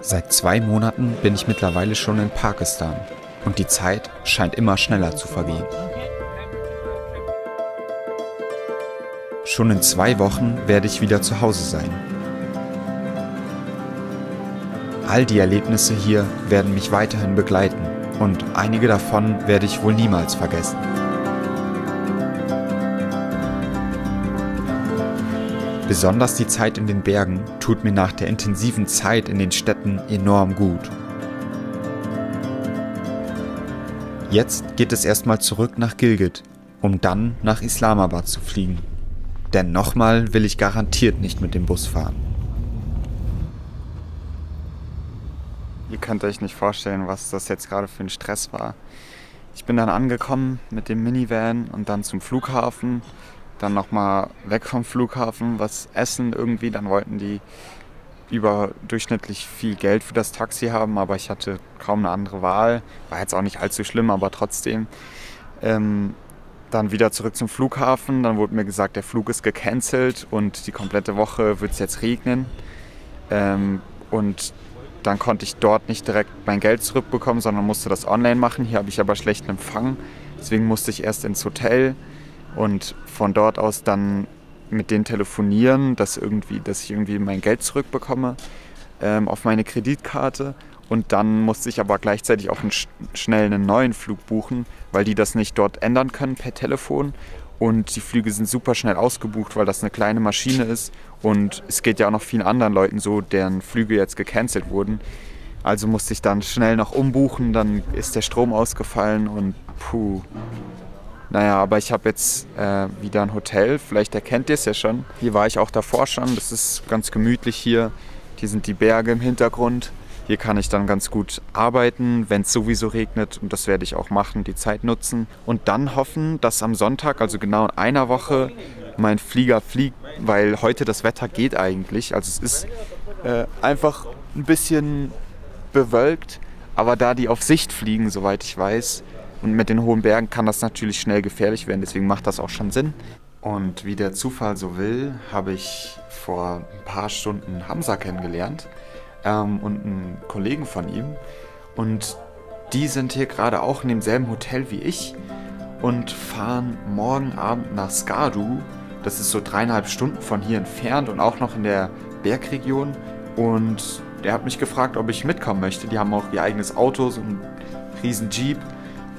Seit 2 Monaten bin ich mittlerweile schon in Pakistan und die Zeit scheint immer schneller zu vergehen. Schon in 2 Wochen werde ich wieder zu Hause sein. All die Erlebnisse hier werden mich weiterhin begleiten und einige davon werde ich wohl niemals vergessen. Besonders die Zeit in den Bergen tut mir nach der intensiven Zeit in den Städten enorm gut. Jetzt geht es erstmal zurück nach Gilgit, um dann nach Islamabad zu fliegen. Denn nochmal will ich garantiert nicht mit dem Bus fahren. Ihr könnt euch nicht vorstellen, was das jetzt gerade für ein Stress war. Ich bin dann angekommen mit dem Minivan und dann zum Flughafen. Dann nochmal weg vom Flughafen, was essen irgendwie. Dann wollten die überdurchschnittlich viel Geld für das Taxi haben, aber ich hatte kaum eine andere Wahl. War jetzt auch nicht allzu schlimm, aber trotzdem. Dann wieder zurück zum Flughafen. Dann wurde mir gesagt, der Flug ist gecancelt und die komplette Woche wird es jetzt regnen. Und dann konnte ich dort nicht direkt mein Geld zurückbekommen, sondern musste das online machen. Hier habe ich aber schlechten Empfang. Deswegen musste ich erst ins Hotel und von dort aus dann mit denen telefonieren, dass ich irgendwie mein Geld zurückbekomme auf meine Kreditkarte. Und dann musste ich aber gleichzeitig auch schnell einen neuen Flug buchen, weil die das nicht dort ändern können per Telefon. Und die Flüge sind super schnell ausgebucht, weil das eine kleine Maschine ist. Und es geht ja auch noch vielen anderen Leuten so, deren Flüge jetzt gecancelt wurden. Also musste ich dann schnell noch umbuchen, dann ist der Strom ausgefallen und puh. Naja, aber ich habe jetzt wieder ein Hotel, vielleicht erkennt ihr es ja schon. Hier war ich auch davor schon, das ist ganz gemütlich hier. Hier sind die Berge im Hintergrund. Hier kann ich dann ganz gut arbeiten, wenn es sowieso regnet. Und das werde ich auch machen, die Zeit nutzen. Und dann hoffen, dass am Sonntag, also genau in einer Woche, mein Flieger fliegt. Weil heute das Wetter geht eigentlich. Also es ist einfach ein bisschen bewölkt. Aber da die auf Sicht fliegen, soweit ich weiß, und mit den hohen Bergen kann das natürlich schnell gefährlich werden. Deswegen macht das auch schon Sinn. Und wie der Zufall so will, habe ich vor ein paar Stunden Hamza kennengelernt. Und einen Kollegen von ihm. Und die sind hier gerade auch in demselben Hotel wie ich und fahren morgen Abend nach Skardu. Das ist so 3,5 Stunden von hier entfernt und auch noch in der Bergregion. Und der hat mich gefragt, ob ich mitkommen möchte. Die haben auch ihr eigenes Auto, so einen riesen Jeep.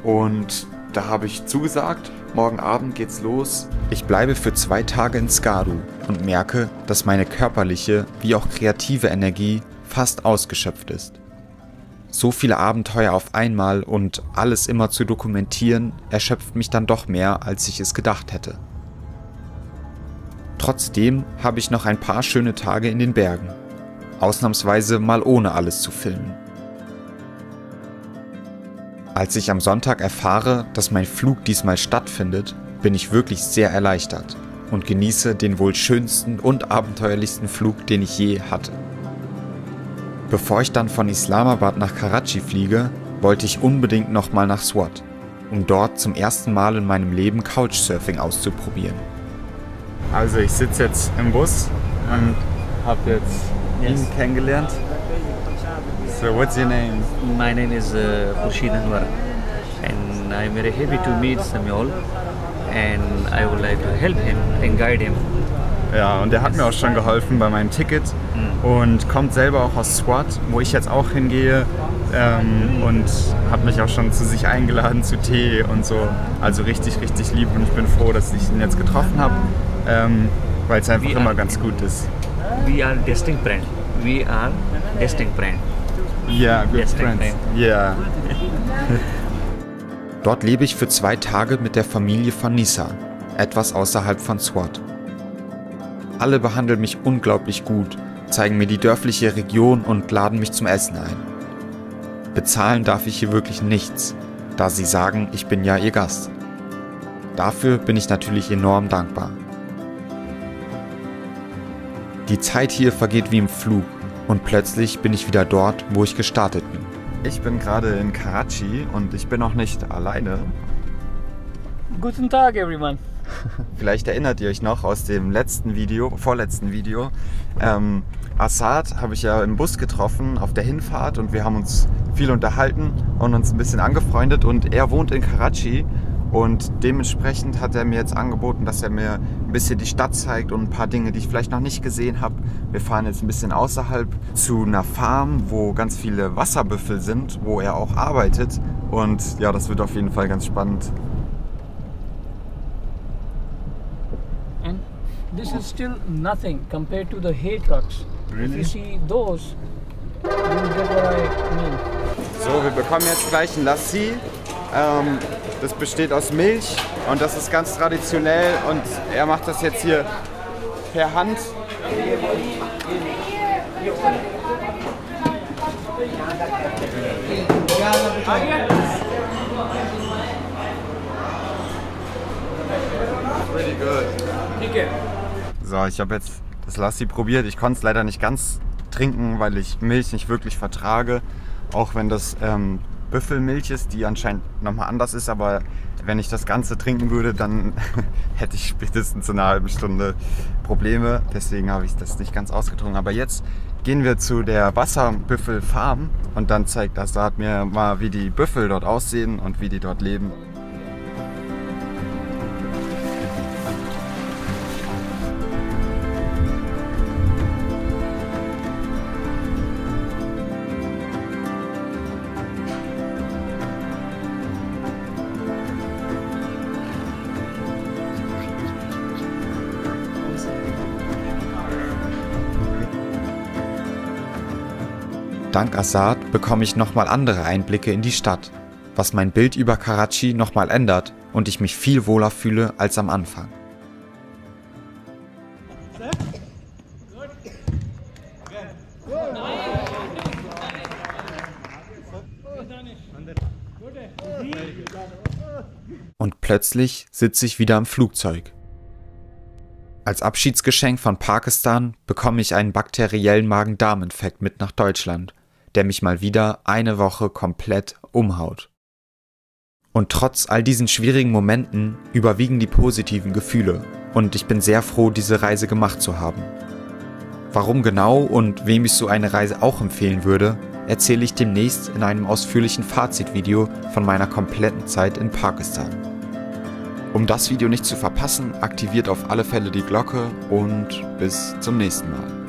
Und da habe ich zugesagt. Morgen Abend geht's los. Ich bleibe für 2 Tage in Skardu und merke, dass meine körperliche wie auch kreative Energie fast ausgeschöpft ist. So viele Abenteuer auf einmal und alles immer zu dokumentieren, erschöpft mich dann doch mehr, als ich es gedacht hätte. Trotzdem habe ich noch ein paar schöne Tage in den Bergen. Ausnahmsweise mal ohne alles zu filmen. Als ich am Sonntag erfahre, dass mein Flug diesmal stattfindet, bin ich wirklich sehr erleichtert und genieße den wohl schönsten und abenteuerlichsten Flug, den ich je hatte. Bevor ich dann von Islamabad nach Karachi fliege, wollte ich unbedingt nochmal nach Swat, um dort zum ersten Mal in meinem Leben Couchsurfing auszuprobieren. Also ich sitze jetzt im Bus und habe jetzt ihn kennengelernt. So what's your name? My name is Khurshid Anwar and I'm very happy to meet Samuel and I would like to help him and guide him. Ja, und er hat mir auch schon geholfen bei meinem Ticket und kommt selber auch aus Swat, wo ich jetzt auch hingehe und hat mich auch schon zu sich eingeladen zu Tee und so. Also richtig, richtig lieb und ich bin froh, dass ich ihn jetzt getroffen habe, weil es einfach immer ganz gut ist. We are distinct brand. We are distinct brand. Yeah, good friends. Yeah. Dort lebe ich für 2 Tage mit der Familie von Nisa, etwas außerhalb von Swat. Alle behandeln mich unglaublich gut, zeigen mir die dörfliche Region und laden mich zum Essen ein. Bezahlen darf ich hier wirklich nichts, da sie sagen, ich bin ja ihr Gast. Dafür bin ich natürlich enorm dankbar. Die Zeit hier vergeht wie im Flug und plötzlich bin ich wieder dort, wo ich gestartet bin. Ich bin gerade in Karachi und ich bin noch nicht alleine. Guten Tag, everyone. Vielleicht erinnert ihr euch noch aus dem vorletzten Video, Assad habe ich ja im Bus getroffen auf der Hinfahrt und wir haben uns viel unterhalten und uns ein bisschen angefreundet und er wohnt in Karachi und dementsprechend hat er mir jetzt angeboten, dass er mir ein bisschen die Stadt zeigt und ein paar Dinge, die ich vielleicht noch nicht gesehen habe. Wir fahren jetzt ein bisschen außerhalb zu einer Farm, wo ganz viele Wasserbüffel sind, wo er auch arbeitet und ja, das wird auf jeden Fall ganz spannend. And this is still nothing compared to the hay trucks. Really? If you see those, you will get what I mean. So, wir bekommen jetzt gleich ein Lassi. Das besteht aus Milch und das ist ganz traditionell und er macht das jetzt hier per Hand. Really good. So, ich habe jetzt das Lassi probiert. Ich konnte es leider nicht ganz trinken, weil ich Milch nicht wirklich vertrage. Auch wenn das Büffelmilch ist, die anscheinend nochmal anders ist. Aber wenn ich das Ganze trinken würde, dann hätte ich spätestens in einer halben Stunde Probleme. Deswegen habe ich das nicht ganz ausgetrunken. Aber jetzt gehen wir zu der Wasserbüffelfarm und dann zeigt Assad mir mal, wie die Büffel dort aussehen und wie die dort leben. Dank Assad bekomme ich nochmal andere Einblicke in die Stadt, was mein Bild über Karachi nochmal ändert und ich mich viel wohler fühle als am Anfang. Und plötzlich sitze ich wieder im Flugzeug. Als Abschiedsgeschenk von Pakistan bekomme ich einen bakteriellen Magen-Darm-Infekt mit nach Deutschland, der mich mal wieder eine Woche komplett umhaut. Und trotz all diesen schwierigen Momenten überwiegen die positiven Gefühle und ich bin sehr froh, diese Reise gemacht zu haben. Warum genau und wem ich so eine Reise auch empfehlen würde, erzähle ich demnächst in einem ausführlichen Fazitvideo von meiner kompletten Zeit in Pakistan. Um das Video nicht zu verpassen, aktiviert auf alle Fälle die Glocke und bis zum nächsten Mal.